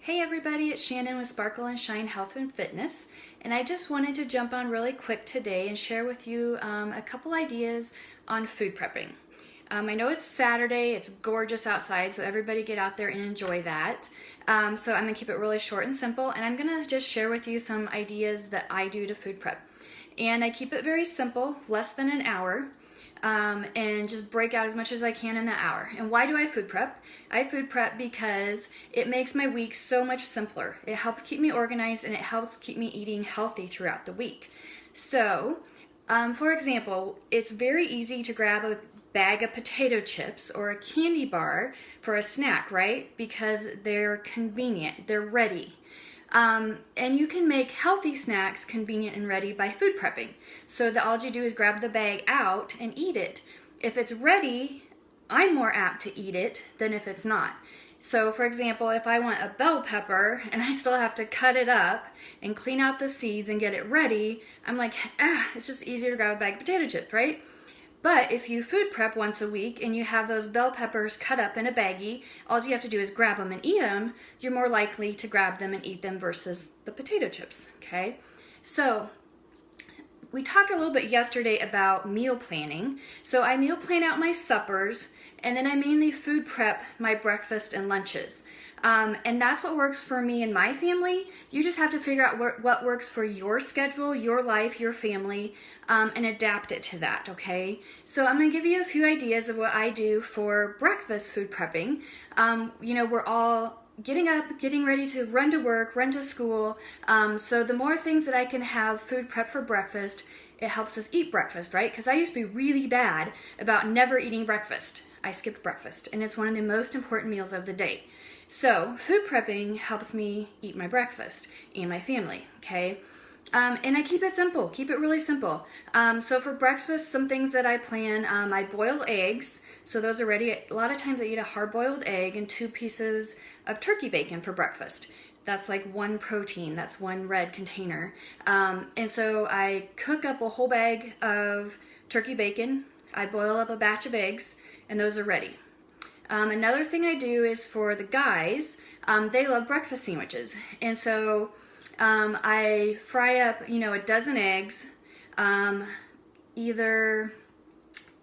Hey everybody, it's Shannon with Sparkle and Shine Health and Fitness, and I just wanted to jump on really quick today and share with you a couple ideas on food prepping. I know it's Saturday, it's gorgeous outside, so everybody get out there and enjoy that. So I'm going to keep it really short and simple, and I'm going to just share with you some ideas that I do to food prep. And I keep it very simple, less than an hour. And just break out as much as I can in the hour. And why do I food prep? I food prep because it makes my week so much simpler. It helps keep me organized and it helps keep me eating healthy throughout the week. So, for example, it's very easy to grab a bag of potato chips or a candy bar for a snack, right? Because they're convenient, they're ready. And you can make healthy snacks convenient and ready by food prepping. So all you do is grab the bag out and eat it. If it's ready, I'm more apt to eat it than if it's not. So for example, if I want a bell pepper and I still have to cut it up and clean out the seeds and get it ready, I'm like, it's just easier to grab a bag of potato chips, right? But if you food prep once a week and you have those bell peppers cut up in a baggie, all you have to do is grab them and eat them, you're more likely to grab them and eat them versus the potato chips, okay? So we talked a little bit yesterday about meal planning. So I meal plan out my suppers, and then I mainly food prep my breakfast and lunches. And that's what works for me and my family. You just have to figure out what works for your schedule, your life, your family, and adapt it to that, okay? So I'm gonna give you a few ideas of what I do for breakfast food prepping. We're all getting up, getting ready to run to work, run to school. So the more things that I can have food prep for breakfast, it helps us eat breakfast, right? Because I used to be really bad about never eating breakfast. I skipped breakfast, and it's one of the most important meals of the day. So food prepping helps me eat my breakfast and my family, okay? And I keep it simple, keep it really simple. So for breakfast, some things that I plan, I boil eggs. So those are ready. A lot of times I eat a hard-boiled egg and 2 pieces of turkey bacon for breakfast. That's like 1 protein, that's 1 red container. And so I cook up a whole bag of turkey bacon, I boil up a batch of eggs, and those are ready. Another thing I do is for the guys, they love breakfast sandwiches. And so I fry up, a dozen eggs, either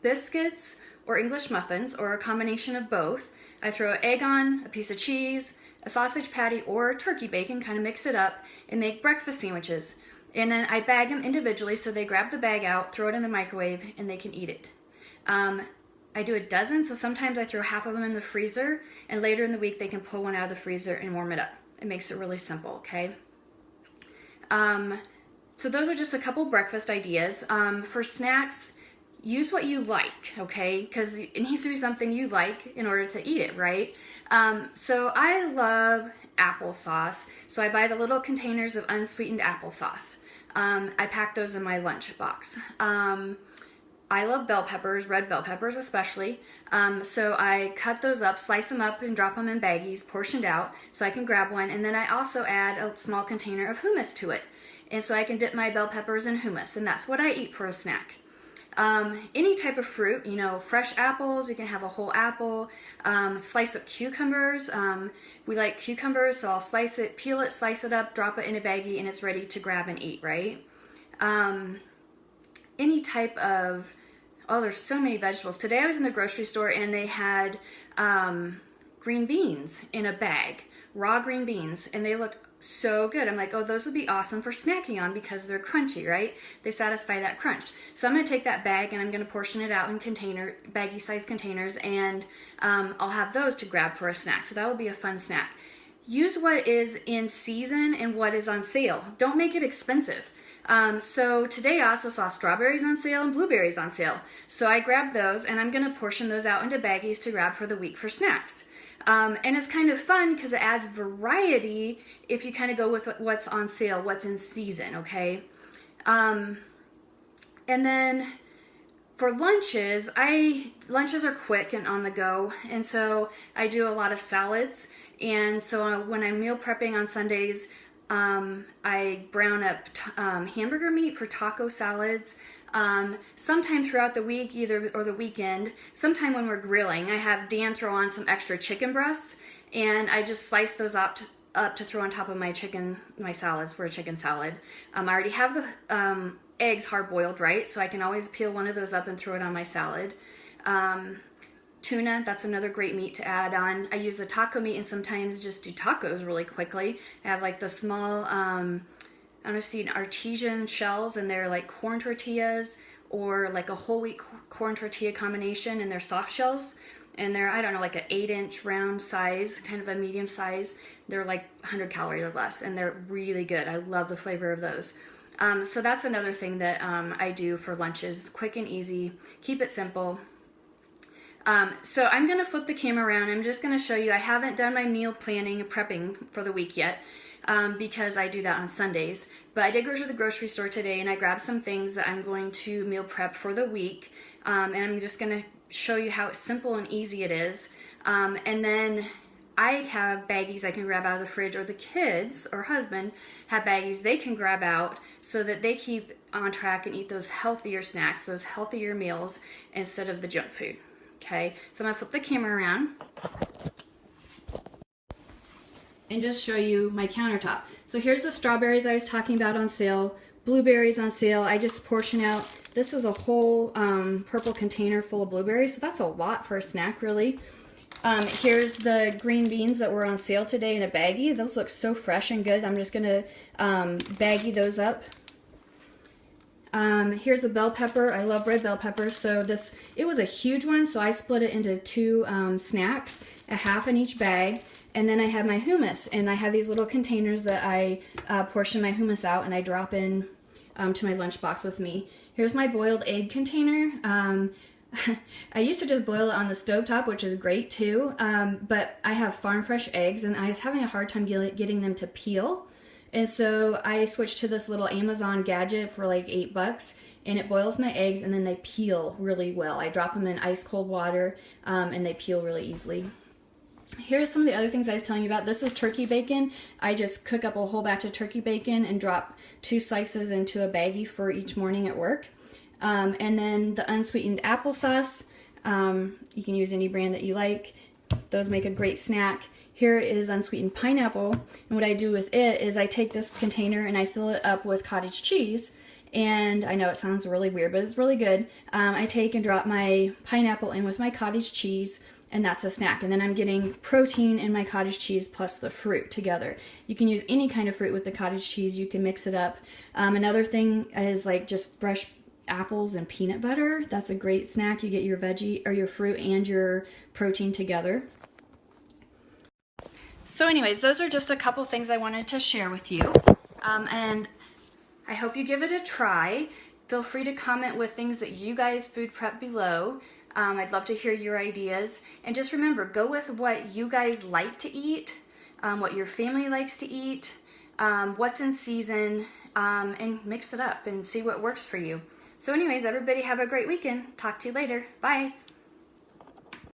biscuits or English muffins or a combination of both. I throw an egg on, a piece of cheese, a sausage patty or turkey bacon, kind of mix it up and make breakfast sandwiches. And then I bag them individually so they grab the bag out, throw it in the microwave, and they can eat it. I do a dozen, so sometimes I throw half of them in the freezer, and later in the week they can pull one out of the freezer and warm it up. It makes it really simple, okay? So those are just a couple breakfast ideas. For snacks, use what you like, okay? Because it needs to be something you like in order to eat it, right? So I love applesauce, so I buy the little containers of unsweetened applesauce. I pack those in my lunch box. I love bell peppers, red bell peppers especially, so I cut those up, slice them up and drop them in baggies, portioned out, so I can grab one, and then I also add a small container of hummus to it, and so I can dip my bell peppers in hummus, and that's what I eat for a snack. Any type of fruit, fresh apples, you can have a whole apple, slice up cucumbers, we like cucumbers, so I'll slice it, peel it, slice it up, drop it in a baggie, and it's ready to grab and eat, right? Any type of, there's so many vegetables. Today I was in the grocery store and they had green beans in a bag, raw green beans, and they looked so good. I'm like, those would be awesome for snacking on because they're crunchy, right? They satisfy that crunch. So I'm gonna take that bag and I'm gonna portion it out in baggy size containers, and I'll have those to grab for a snack. So that will be a fun snack. Use what is in season and what is on sale. Don't make it expensive. So today I also saw strawberries on sale and blueberries on sale. So I grabbed those and I'm gonna portion those out into baggies to grab for the week for snacks. And it's kind of fun because it adds variety if you kind of go with what's on sale, what's in season, okay? And then for lunches, lunches are quick and on the go, and so I do a lot of salads. And so when I'm meal prepping on Sundays, I brown up hamburger meat for taco salads. Sometime throughout the week, or the weekend, sometime when we're grilling, I have Dan throw on some extra chicken breasts, and I just slice those up up to throw on top of my salads for a chicken salad. I already have the eggs hard boiled, right? So I can always peel one of those up and throw it on my salad. Tuna, that's another great meat to add on. I use the taco meat and sometimes just do tacos really quickly. I have like the small, I don't know if you've seen artesian shells, and they're like corn tortillas or like a whole wheat corn tortilla combination, and they're soft shells. And they're, I don't know, like an 8-inch round size, kind of a medium size. They're like 100 calories or less, and they're really good. I love the flavor of those. So that's another thing that I do for lunches, quick and easy, keep it simple. So I'm going to flip the camera around. I'm just going to show you, I haven't done my meal planning and prepping for the week yet because I do that on Sundays. But I did go to the grocery store today and I grabbed some things that I'm going to meal prep for the week. And I'm just going to show you how simple and easy it is. And then I have baggies I can grab out of the fridge, or the kids or husband have baggies they can grab out so that they keep on track and eat those healthier snacks, those healthier meals instead of the junk food. Okay, so I'm gonna flip the camera around and just show you my countertop. So here's the strawberries I was talking about on sale, blueberries on sale. I just portion out. This is a whole purple container full of blueberries, so that's a lot for a snack, really. Here's the green beans that were on sale today in a baggie. Those look so fresh and good. I'm just gonna baggie those up. Here's a bell pepper. I love red bell peppers, so it was a huge one, so I split it into 2 snacks, a half in each bag. And then I have my hummus, and I have these little containers that I portion my hummus out and I drop in to my lunchbox with me. Here's my boiled egg container. I used to just boil it on the stovetop, which is great too, but I have farm fresh eggs and I was having a hard time getting them to peel. And so I switched to this little Amazon gadget for like $8, and it boils my eggs and then they peel really well. I drop them in ice cold water and they peel really easily. Here's some of the other things I was telling you about. This is turkey bacon. I just cook up a whole batch of turkey bacon and drop 2 slices into a baggie for each morning at work. And then the unsweetened applesauce. You can use any brand that you like. Those make a great snack. Here is unsweetened pineapple. And what I do with it is I take this container and I fill it up with cottage cheese. And I know it sounds really weird, but it's really good. I take and drop my pineapple in with my cottage cheese, and that's a snack. And then I'm getting protein in my cottage cheese plus the fruit together. You can use any kind of fruit with the cottage cheese. You can mix it up. Another thing is like just fresh apples and peanut butter. That's a great snack. You get your veggie or your fruit and your protein together. So anyways, those are just a couple things I wanted to share with you. And I hope you give it a try. Feel free to comment with things that you guys food prep below. I'd love to hear your ideas. And just remember, go with what you guys like to eat, what your family likes to eat, what's in season, and mix it up and see what works for you. So anyways, everybody have a great weekend. Talk to you later. Bye.